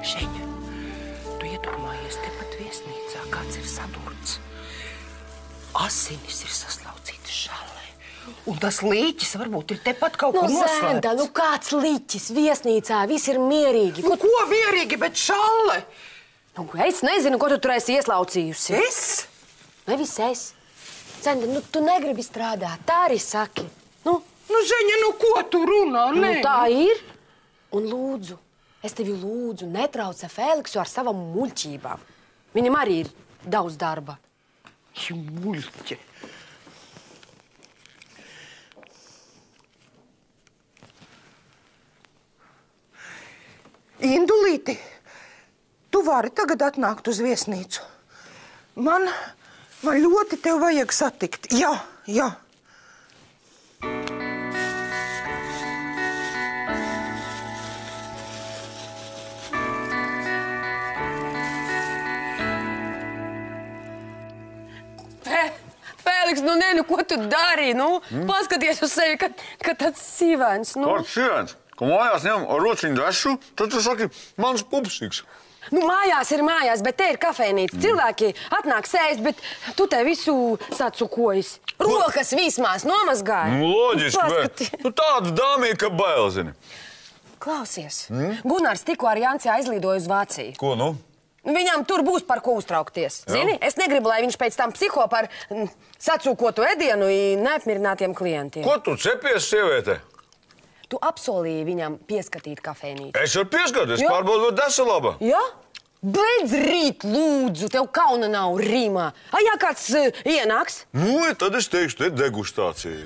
Šeņa, tu iedomājies tepat viesnīcā, kāds ir sadurts. Asinis ir saslaucītas šallē. Un tas līķis varbūt ir tepat kaut kur noslēpts. Zenda, kāds līķis viesnīcā? Viss ir mierīgi. Ko mierīgi, bet šalle? Es nezinu, ko tu tur esi ieslaucījusi. Es? Nevis es. Zenda, tu negribi strādāt. Tā arī saki. Zeņa, ko tu runā? Nē. Tā ir. Un lūdzu, es tevi lūdzu, netrauca Feliksu ar savām muļķībām. Viņam arī ir daudz darba. Muļķe. Indulīti, tu vari tagad atnākt uz viesnīcu. Man ļoti tev vajag satikt. Jā. Feliks, ko tu dari? Paskaties uz sevi, ka tāds sīvēns. Kāds sīvēns? Ka mājās ņem ar rociņu dešu, tad tu saki, mans pupsīgs. Mājās ir mājās, bet te ir kafejnīca. Cilvēki atnāk sēst, bet tu te visu sacukojas. Rokas vismās nomazgāji. Loģiski, bet tāda dāmija, ka bail, zini. Klausies, Gunārs tikko ar Janci aizlidoja uz Vāciju. Ko, Viņam tur būs par ko uztraukties. Zini, es negribu, lai viņš pēc tam psiho par sacūkotu ēdienu neapmierinātiem klientiem. Ko tu cepies, sieviete? Tu apsolīji viņam pieskatīt kafejnīcu. Es varu pieskatīt, es pārbaudu, vai desa laba. Jā? Beidz rīt, lūdzu, tev kauna nav Rīmā. Ja kāds ienāks? Tad es teikšu, te degustācija.